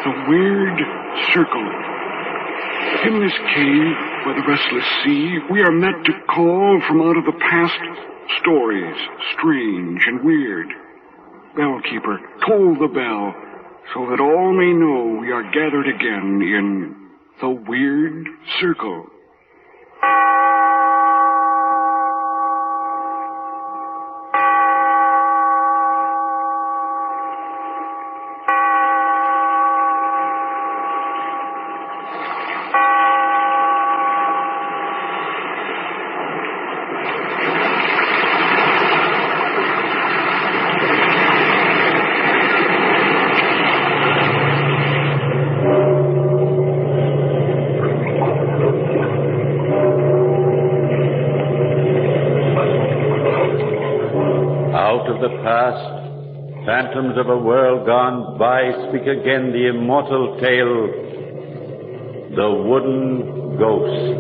The Weird Circle. In this cave by the restless sea, we are met to call from out of the past stories, strange and weird. Bellkeeper, toll the bell, so that all may know we are gathered again in the Weird Circle. The past, phantoms of a world gone by, speak again the immortal tale, the Wooden Ghost.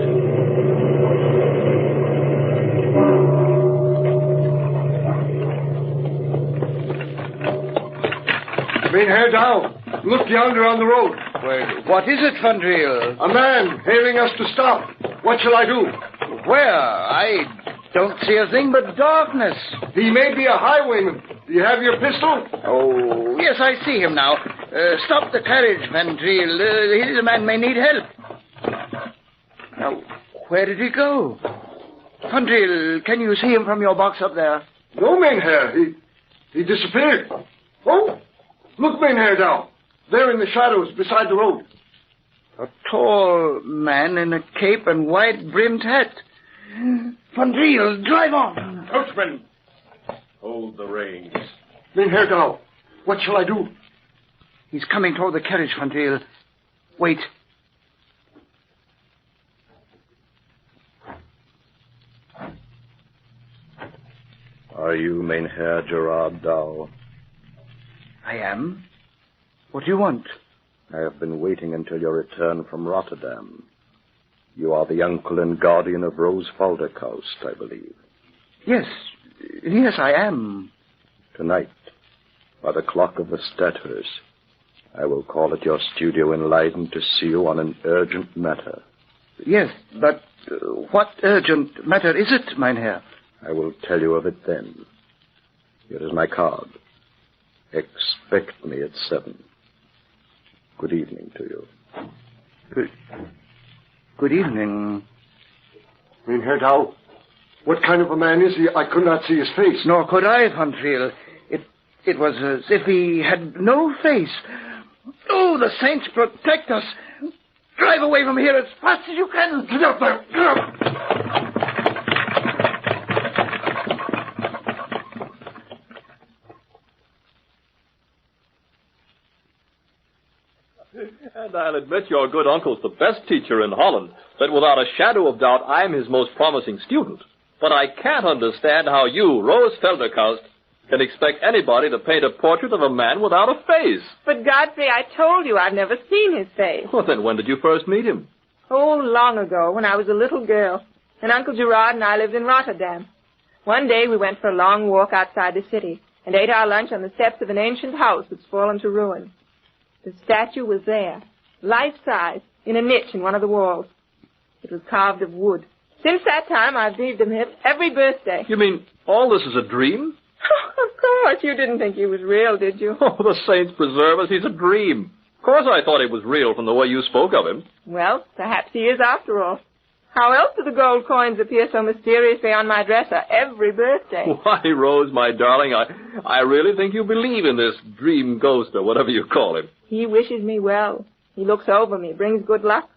Mynheer Dow, look yonder on the road. Well, what is it, Vandriel? A man hailing us to stop. What shall I do? Where? I don't see a thing but darkness. He may be a highwayman. Do you have your pistol? Oh, yes, I see him now. Stop the carriage, Vandriel. The man may need help. Now, where did he go? Vandriel, can you see him from your box up there? No, Mynheer. He disappeared. Oh, look, Mynheer Dow. There in the shadows beside the road. A tall man in a cape and wide-brimmed hat. Vandriel, drive on. Coachman. Hold the reins. Mynheer Dow, what shall I do? He's coming toward the carriage, Vandriel. Wait. Are you Mynheer Gerard Dow? I am. What do you want? I have been waiting until your return from Rotterdam. You are the uncle and guardian of Rose Falderkoust, I believe. Yes, I am. Tonight, by the clock of the Stadthuis, I will call at your studio in Leiden to see you on an urgent matter. Yes, but what urgent matter is it, Mynheer? I will tell you of it then. Here is my card. Expect me at 7. Good evening to you. Good evening. Mynheer Dow, what kind of a man is he? I could not see his face. Nor could I, Vandriel. It was as if he had no face. Oh, the saints protect us. Drive away from here as fast as you can. Get up there. Get up. And I'll admit your good uncle's the best teacher in Holland, that without a shadow of doubt I'm his most promising student. But I can't understand how you, Rose Felderkoust, can expect anybody to paint a portrait of a man without a face. But, Godfrey, I told you I've never seen his face. Well, then when did you first meet him? Oh, long ago, when I was a little girl, and Uncle Gerard and I lived in Rotterdam. One day we went for a long walk outside the city and ate our lunch on the steps of an ancient house that's fallen to ruin. The statue was there, life-size, in a niche in one of the walls. It was carved of wood. Since that time, I've dreamed of him every birthday. You mean all this is a dream? Of course, you didn't think he was real, did you? Oh, the saints preserve us, he's a dream. Of course I thought he was real from the way you spoke of him. Well, perhaps he is after all. How else do the gold coins appear so mysteriously on my dresser every birthday? Why, Rose, my darling, I really think you believe in this dream ghost or whatever you call him. He wishes me well. He looks over me, brings good luck.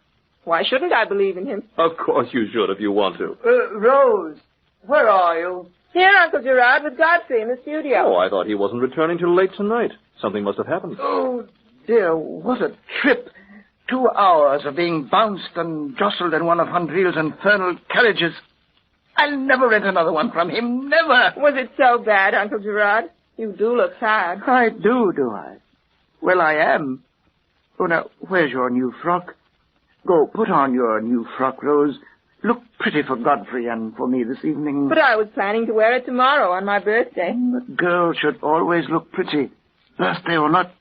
Why shouldn't I believe in him? Of course you should if you want to. Rose, where are you? Here, Uncle Gerard, with Godfrey in the studio. Oh, I thought he wasn't returning till late tonight. Something must have happened. Oh, dear, what a trip. 2 hours of being bounced and jostled in one of Vandriel's infernal carriages. I'll never rent another one from him, never. Was it so bad, Uncle Gerard? You do look tired. I do I? Well, I am. Oh, now, where's your new frock? Go, put on your new frock, Rose. Look pretty for Godfrey and for me this evening. But I was planning to wear it tomorrow on my birthday. A girl should always look pretty, birthday or not.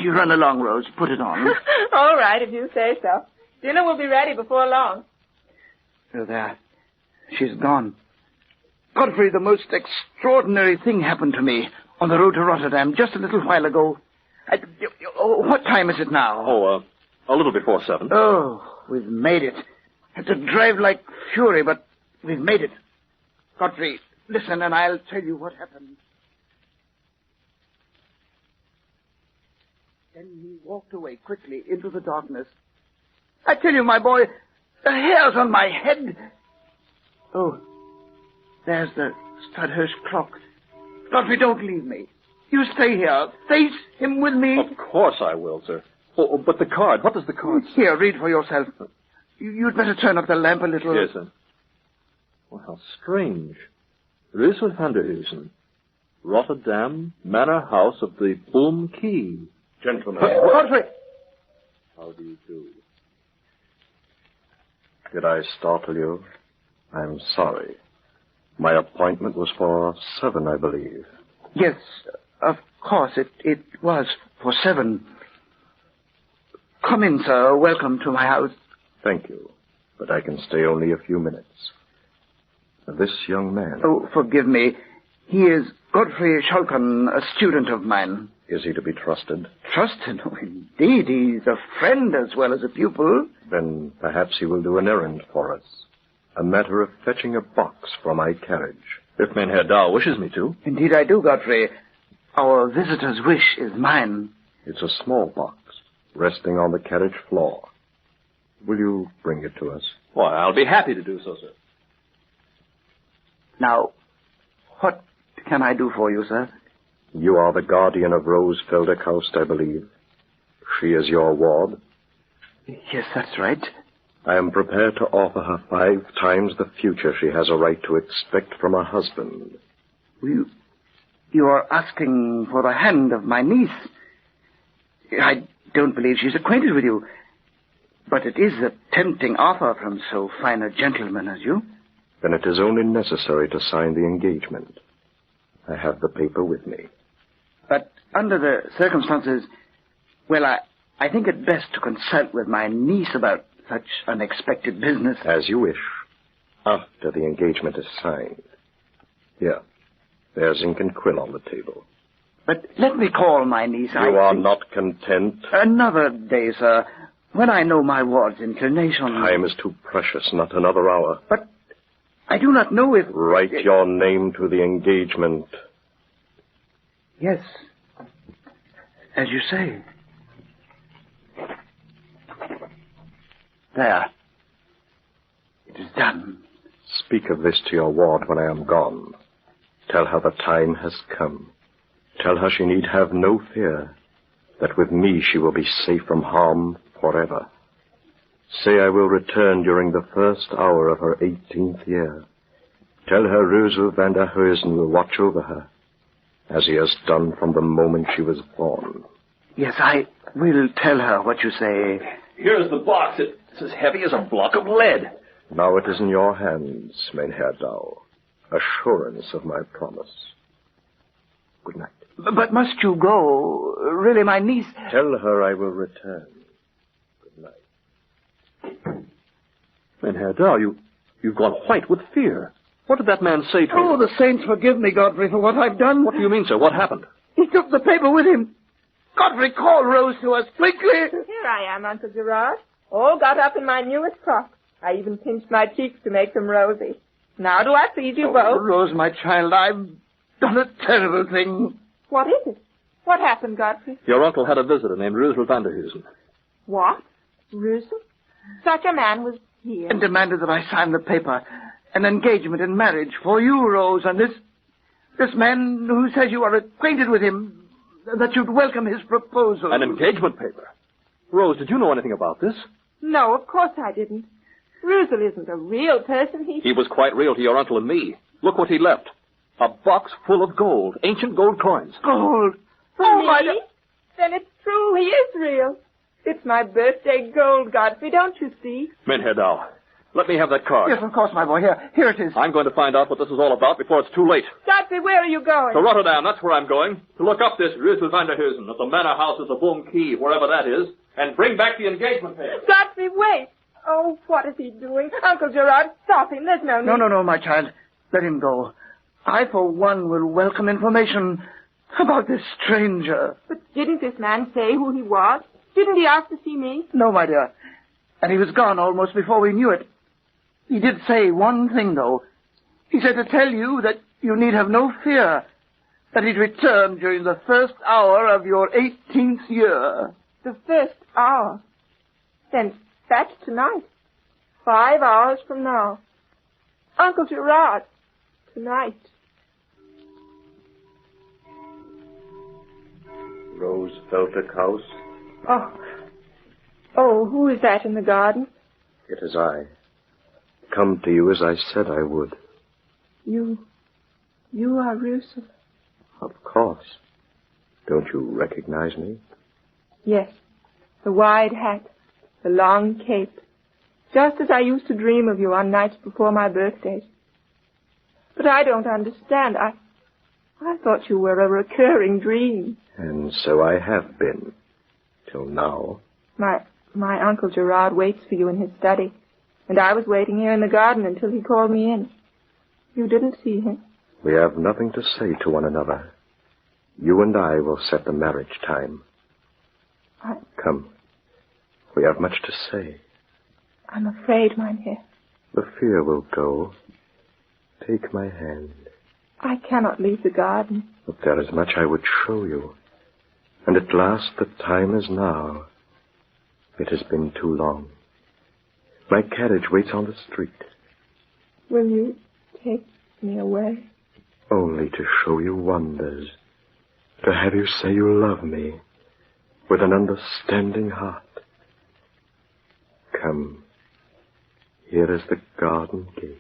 You run along, Rose. Put it on. All right, if you say so. Dinner will be ready before long. Oh, there. She's gone. Godfrey, the most extraordinary thing happened to me on the road to Rotterdam just a little while ago. What time is it now? Oh, a little before 7. Oh, we've made it. Had to drive like fury, but we've made it. Godfrey, listen, and I'll tell you what happened. Then he walked away quickly into the darkness. I tell you, my boy, the hairs on my head. Oh, there's the Studhurst clock. Godfrey, don't leave me. You stay here. Face him with me. Of course I will, sir. Oh, but the card. What does the card say? Here, read for yourself. You'd better turn up the lamp a little. Yes, sir. Well, how strange. Reuzel van der Huysen. Rotterdam, Manor House of the Boom Key. Gentlemen, Godfrey! how do you do? Did I startle you? I'm sorry. My appointment was for 7, I believe. Yes, of course, it was for 7. Come in, sir. Welcome to my house. Thank you, but I can stay only a few minutes. This young man... Oh, forgive me. He is Godfrey Schalken, a student of mine. Is he to be trusted? Trusted? Oh, indeed. He's a friend as well as a pupil. Then perhaps he will do an errand for us. A matter of fetching a box for my carriage. If Mynheer Dow wishes me to. Indeed I do, Godfrey. Our visitor's wish is mine. It's a small box, resting on the carriage floor. Will you bring it to us? Why, I'll be happy to do so, sir. Now, what can I do for you, sir? You are the guardian of Rose Felderkaust, I believe. She is your ward. Yes, that's right. I am prepared to offer her 5 times the future she has a right to expect from her husband. You are asking for the hand of my niece. I don't believe she's acquainted with you. But it is a tempting offer from so fine a gentleman as you. Then it is only necessary to sign the engagement. I have the paper with me. But under the circumstances, well, I think it best to consult with my niece about such unexpected business. As you wish, after the engagement is signed. Here, there's ink and quill on the table. But let me call my niece. You are not content? Another day, sir, when I know my ward's inclination. Time is too precious, not another hour. But I do not know if... Write your name to the engagement. Yes, as you say. There. It is done. Speak of this to your ward when I am gone. Tell her the time has come. Tell her she need have no fear, that with me she will be safe from harm forever. Say I will return during the first hour of her 18th year. Tell her Reuzel van der Huysen will watch over her, as he has done from the moment she was born. Yes, I will tell her what you say. Here's the box. It's as heavy as a block of lead. Now it is in your hands, Mynheer Dow. Assurance of my promise. Good night. But must you go? Really, my niece... Tell her I will return. Good night. Mynheer Dow, you've gone white with fear. What did that man say to you? Oh, the saints forgive me, Godfrey, for what I've done. What do you mean, sir? What happened? He took the paper with him. Godfrey, call Rose to us, quickly. Here I am, Uncle Gerard. All got up in my newest frock. I even pinched my cheeks to make them rosy. Now do I please you both? Rose, my child, I've done a terrible thing. What is it? What happened, Godfrey? Your uncle had a visitor named Reuzel van der Huysen. What? Reuzel? Such a man was here. And demanded that I sign the paper. An engagement in marriage for you, Rose, and this man who says you are acquainted with him, that you'd welcome his proposal. An engagement paper? Rose, did you know anything about this? No, of course I didn't. Reuzel isn't a real person. He was quite real to your uncle and me. Look what he left. A box full of gold, ancient gold coins. Gold? For me? Then it's true, he is real. It's my birthday gold, Godfrey, don't you see? Mynheer Dow, Let me have that card. Yes, of course, my boy. Here it is. I'm going to find out what this is all about before it's too late. Godfrey, where are you going? To Rotterdam, that's where I'm going. To look up this Reuzel van der Heusen at the manor house of the Boom Key, wherever that is, and bring back the engagement papers. Godfrey, wait. Oh, what is he doing? Uncle Gerard, stop him. There's no need. No, my child. Let him go. I, for one, will welcome information about this stranger. But didn't this man say who he was? Didn't he ask to see me? No, my dear. And he was gone almost before we knew it. He did say one thing, though. He said to tell you that you need have no fear, that he'd return during the first hour of your 18th year. The first hour. Then that's tonight. 5 hours from now. Uncle Gerard, tonight. Rose Feldekhaus, Oh, who is that in the garden? it is I. Come to you as I said I would. You are Reuzel. Of course. Don't you recognize me? Yes, the wide hat, the long cape, just as I used to dream of you on nights before my birthday. But I don't understand. I thought you were a recurring dream. And so I have been. Till now. My Uncle Gerard waits for you in his study, and I was waiting here in the garden until he called me in. You didn't see him. We have nothing to say to one another. You and I will set the marriage time. Come. We have much to say. I'm afraid, Mynheer. The fear will go. Take my hand. I cannot leave the garden. But there is much I would show you. And at last the time is now. It has been too long. My carriage waits on the street. Will you take me away? Only to show you wonders. To have you say you love me. With an understanding heart. Come. Here is the garden gate.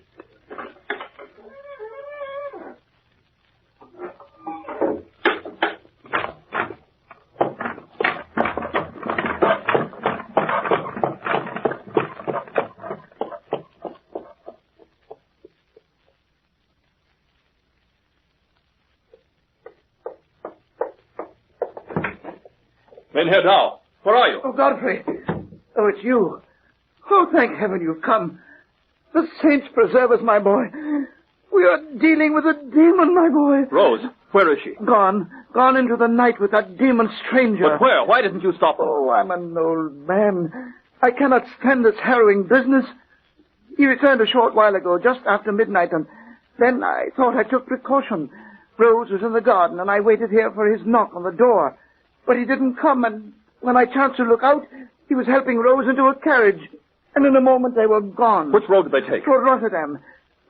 Mynheer Dow, where are you? Oh, Godfrey. Oh, it's you. Oh, thank heaven you've come. The saints preserve us, my boy. We are dealing with a demon, my boy. Rose, where is she? Gone into the night with that demon stranger. But where? Why didn't you stop them? Oh, I'm an old man. I cannot stand this harrowing business. He returned a short while ago, just after midnight, and then I thought I took precaution. Rose was in the garden, and I waited here for his knock on the door. But he didn't come, and when I chanced to look out, he was helping Rose into a carriage. And in a moment they were gone. Which road did they take? For Rotterdam.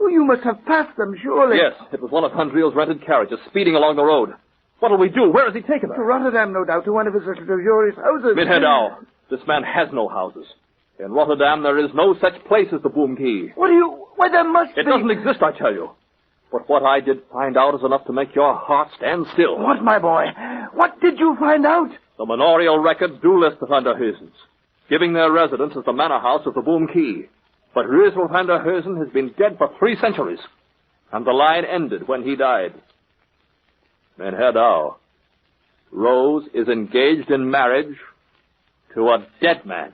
Oh, you must have passed them, surely. Yes, it was one of Van Driel's rented carriages speeding along the road. What'll we do? Where has he taken To her? Rotterdam, no doubt, to one of his little luxurious houses. Mynheer Dow, this man has no houses. In Rotterdam there is no such place as the Boom Key. Why, there must be... It doesn't exist, I tell you. But what I did find out is enough to make your heart stand still. What, my boy? What did you find out? The manorial records do list the Van der Heusens, giving their residence as the manor house of the Boom Key. But Reuzel van der Heusen has been dead for 3 centuries, and the line ended when he died. Mynheer Dow, Rose is engaged in marriage to a dead man.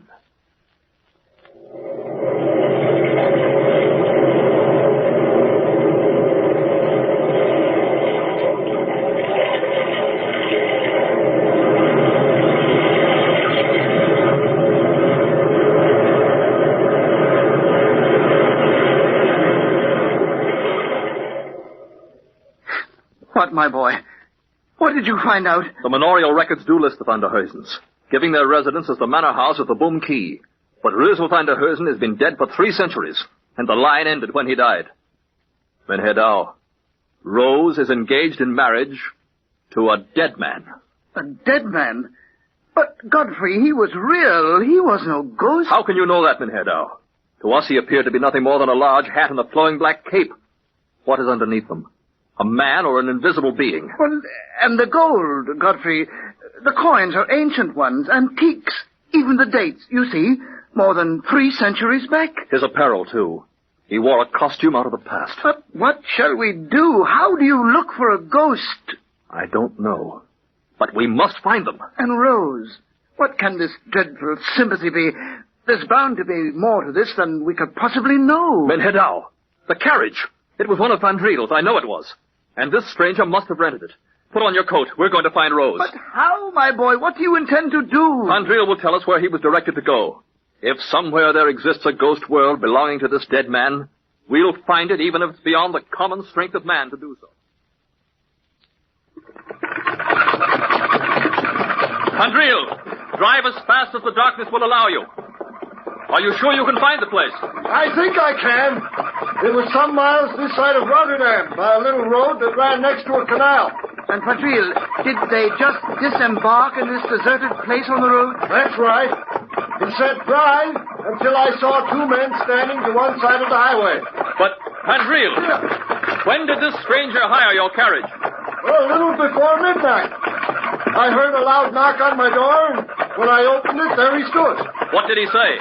What, my boy? What did you find out? The manorial records do list the Van der Heusens, giving their residence as the manor house of the Boom Key. But Reuzel van der Heusen has been dead for 3 centuries, and the line ended when he died. Mynheer Dow, Rose is engaged in marriage to a dead man. A dead man? But, Godfrey, he was real. He was no ghost. How can you know that, Mynheer Dow? To us he appeared to be nothing more than a large hat and a flowing black cape. What is underneath them? A man or an invisible being? Well, and the gold, Godfrey. The coins are ancient ones, antiques. Even the dates, you see. More than 3 centuries back. His apparel, too. He wore a costume out of the past. But what shall we do? How do you look for a ghost? I don't know. But we must find them. And Rose, what can this dreadful sympathy be? There's bound to be more to this than we could possibly know. Menhedao, the carriage. It was one of Van Driel's, I know it was. And this stranger must have rented it. Put on your coat. We're going to find Rose. But how, my boy? What do you intend to do? Van Driel will tell us where he was directed to go. If somewhere there exists a ghost world belonging to this dead man, we'll find it even if it's beyond the common strength of man to do so. Van Driel, drive as fast as the darkness will allow you. Are you sure you can find the place? I think I can. It was some miles this side of Rotterdam, by a little road that ran next to a canal. And Padril, did they just disembark in this deserted place on the road? That's right. He said drive until I saw 2 men standing to one side of the highway. But, Van Driel, when did this stranger hire your carriage? Well, a little before midnight. I heard a loud knock on my door, and when I opened it, there he stood. What did he say?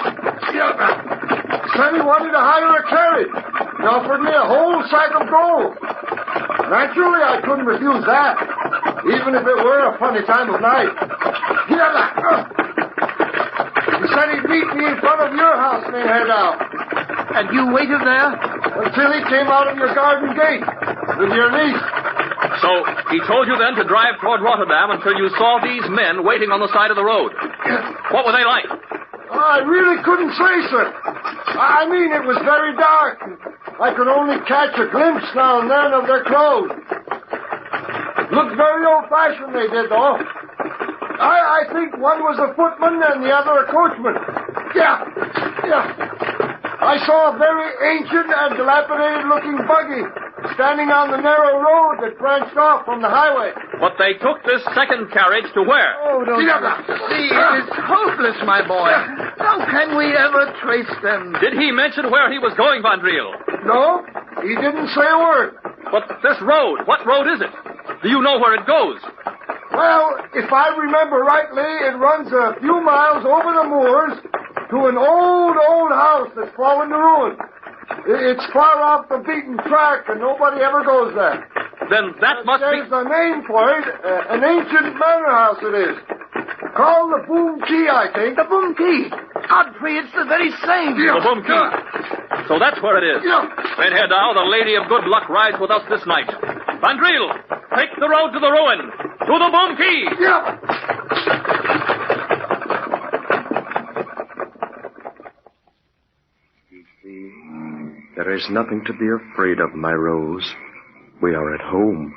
Said he wanted to hire a carriage. He offered me a whole sack of gold. Naturally, I couldn't refuse that, even if it were a funny time of night. He said he'd meet me in front of your house, Menhedao. And you waited there? Until he came out of your garden gate with your niece. So, he told you then to drive toward Rotterdam until you saw these men waiting on the side of the road. What were they like? I really couldn't say, sir. I mean, it was very dark. I could only catch a glimpse now and then of their clothes. Looked very old-fashioned, they did, though. I think one was a footman and the other a coachman. Yeah. I saw a very ancient and dilapidated-looking buggy standing on the narrow road that branched off from the highway. But they took this second carriage to where? Oh, don't see, it is hopeless, my boy. How can we ever trace them? Did he mention where he was going, Van Driel? No, he didn't say a word. But this road, what road is it? Do you know where it goes? Well, if I remember rightly, it runs a few miles over the moors to an old house that's fallen to ruin. It's far off the beaten track, and nobody ever goes there. Then that must be... There's a name for it. An ancient manor house it is. Called the Boom Key, I think. The Boom Key. Godfrey, it's the very same. The Boom Key. So that's where it is. Yeah. Menhedao, the Lady of Good Luck rides with us this night. Van Driel, take the road to the ruin. To the Boom Key. There is nothing to be afraid of, my Rose. We are at home.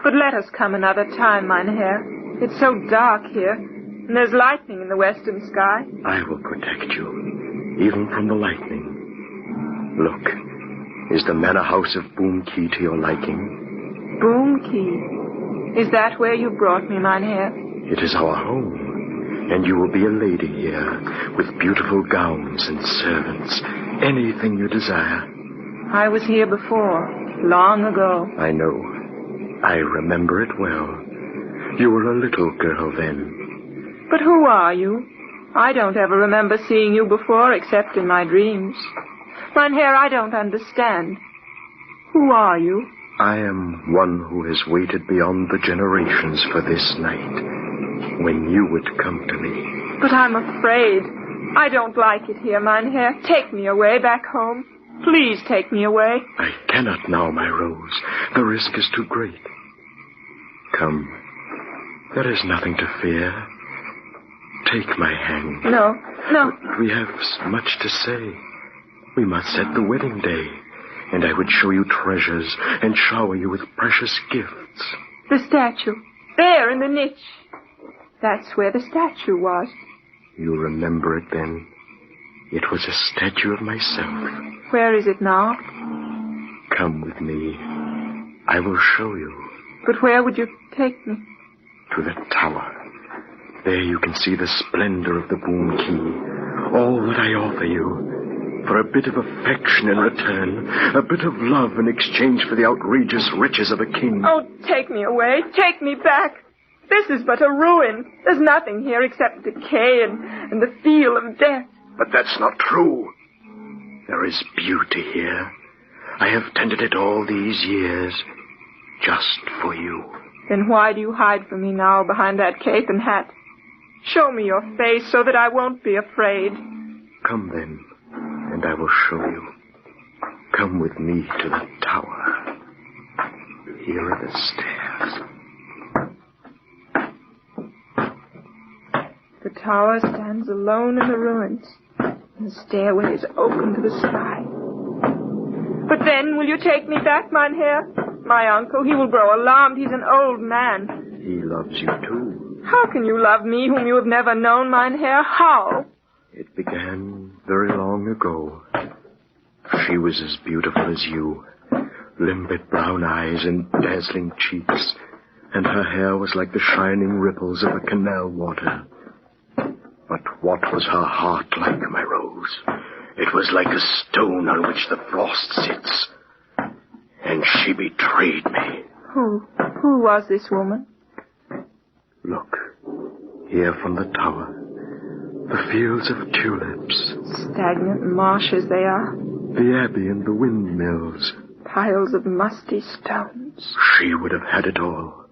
But let us come another time, Mynheer. It's so dark here, and there's lightning in the western sky. I will protect you, even from the lightning. Look, is the manor house of Boom Key to your liking? Boom Key. Is that where you brought me, Mynheer? It is our home, and you will be a lady here, with beautiful gowns and servants, anything you desire. I was here before, long ago. I know. I remember it well. You were a little girl then. But who are you? I don't ever remember seeing you before, except in my dreams. Mynheer, I don't understand. Who are you? I am one who has waited beyond the generations for this night, when you would come to me. But I'm afraid. I don't like it here, Mynheer. Take me away back home. Please take me away. I cannot now, my Rose. The risk is too great. Come. There is nothing to fear. Take my hand. No. We have much to say. We must set the wedding day, and I would show you treasures and shower you with precious gifts. The statue. There in the niche. That's where the statue was. You remember it then? It was a statue of myself. Where is it now? Come with me. I will show you. But where would you take me? To the tower. There you can see the splendor of the Boom Key. All that I offer you. For a bit of affection in return. A bit of love in exchange for the outrageous riches of a king. Oh, take me away. Take me back. This is but a ruin. There's nothing here except decay and the feel of death. But that's not true. There is beauty here. I have tended it all these years, just for you. Then why do you hide from me now behind that cape and hat? Show me your face so that I won't be afraid. Come then, and I will show you. Come with me to the tower. Here are the stairs. The tower stands alone in the ruins, and the stairway is open to the sky. But then, will you take me back, Mynheer? My uncle, he will grow alarmed. He's an old man. He loves you too. How can you love me whom you have never known, Mynheer? How? It began very long ago. She was as beautiful as you. Limpid brown eyes and dazzling cheeks, and her hair was like the shining ripples of the canal water. But what was her heart like, my Rose? It was like a stone on which the frost sits. And she betrayed me. Who was this woman? Look, here from the tower, the fields of tulips. Stagnant marshes they are. The abbey and the windmills. Piles of musty stones. She would have had it all.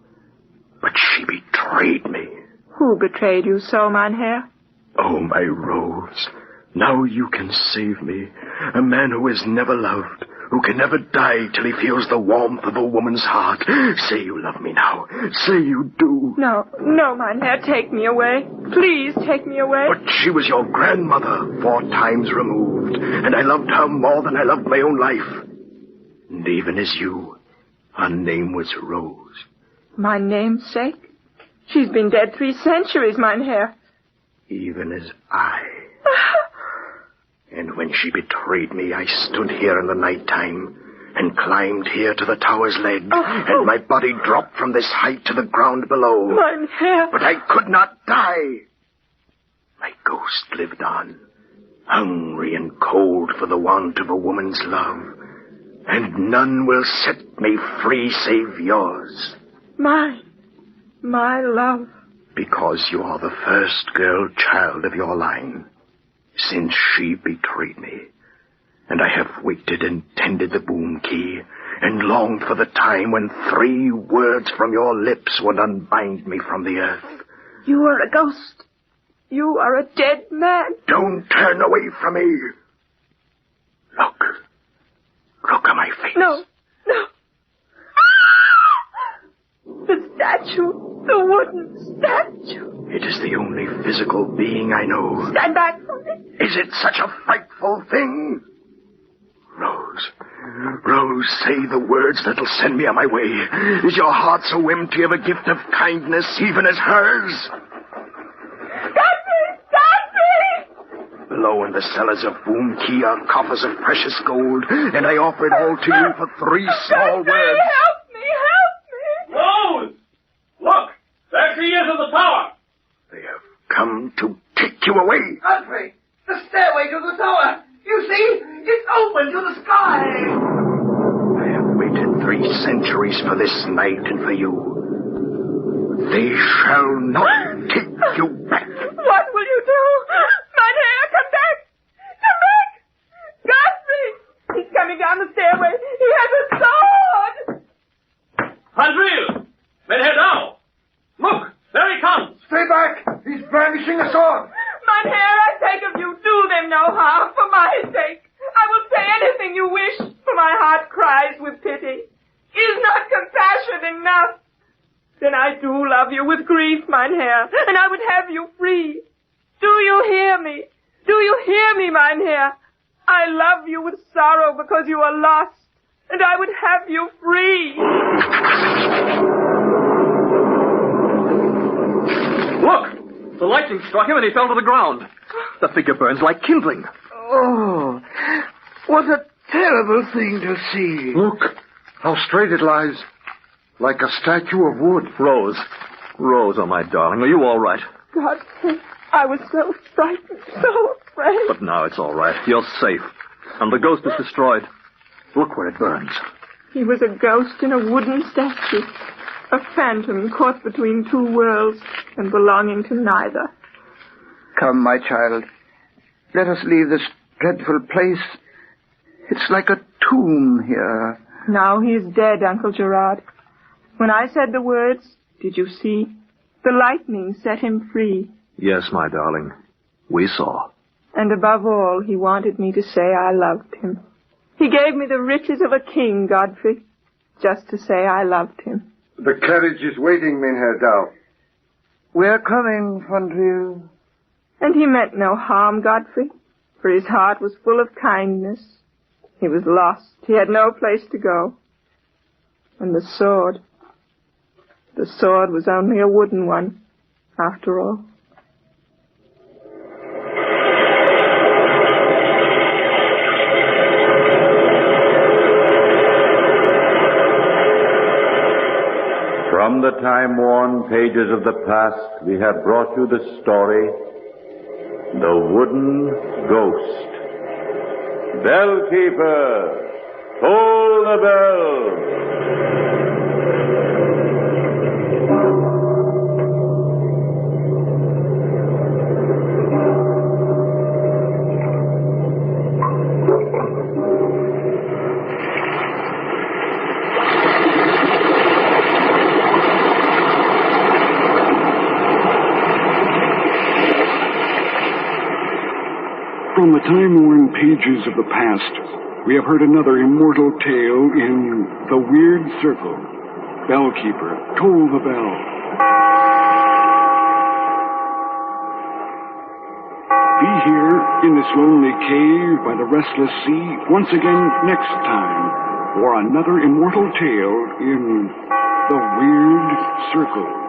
But she betrayed me. Who betrayed you so, Mynheer? Oh, my Rose, now you can save me. A man who has never loved, who can never die till he feels the warmth of a woman's heart. Say you love me now. Say you do. No, Mynheer, take me away. Please take me away. But she was your grandmother, 4 times removed, and I loved her more than I loved my own life. And even as you, her name was Rose. My namesake? She's been dead 3 centuries, Mynheer. Even as I. And when she betrayed me, I stood here in the night time and climbed here to the tower's ledge, and my body dropped from this height to the ground below. Mynheer! But I could not die. My ghost lived on, hungry and cold for the want of a woman's love, and none will set me free save yours. My love. Because you are the first girl child of your line, since she betrayed me. And I have waited and tended the boom key, and longed for the time when 3 words from your lips would unbind me from the earth. You are a ghost. You are a dead man. Don't turn away from me. Look at my face. No. The statue. The wooden statue. It is the only physical being I know. Stand back from me. Is it such a frightful thing? Rose, say the words that'll send me on my way. Is your heart so empty of a gift of kindness, even as hers? Godfrey! Below in the cellars of Boom Key are coffers of precious gold, and I offer it all to you for 3 small words. Help me! Rose! Look! There she is in the tower! They have come to take you away. Godfrey, the stairway to the tower. You see, it's open to the sky. I have waited 3 centuries for this night and for you. They shall not take you back. What will you do? Mynheer, come back! Come back! Godfrey! He's coming down the stairway. He has a sword! Vandril! Mynheer Dow! Look! There he comes! Stay back! He's brandishing a sword! Mynheer, I beg of you, do them no harm for my sake. I will say anything you wish, for my heart cries with pity. Is not compassion enough? Then I do love you with grief, Mynheer, and I would have you free. Do you hear me? Do you hear me, Mynheer? I love you with sorrow because you are lost, and I would have you free. Look! The lightning struck him and he fell to the ground. The figure burns like kindling. Oh, what a terrible thing to see. Look, how straight it lies, like a statue of wood. Rose, oh my darling, are you all right? Godfrey, I was so frightened, so afraid. But now it's all right. You're safe. And the ghost is destroyed. Look where it burns. He was a ghost in a wooden statue. A phantom caught between 2 worlds and belonging to neither. Come, my child. let us leave this dreadful place. It's like a tomb here. Now he is dead, Uncle Gerard. When I said the words, did you see? The lightning set him free. Yes, my darling. We saw. And above all, he wanted me to say I loved him. He gave me the riches of a king, Godfrey, just to say I loved him. The carriage is waiting, Mynheer Douw. We're coming, Fandriel. And he meant no harm, Godfrey, for his heart was full of kindness. He was lost. He had no place to go. And the sword was only a wooden one, after all. From the time-worn pages of the past, we have brought you the story, The Wooden Ghost. Bellkeeper, toll the bell. From the time-worn pages of the past, we have heard another immortal tale in The Weird Circle. Bellkeeper, toll the bell. Be here in this lonely cave by the restless sea once again next time for another immortal tale in The Weird Circle.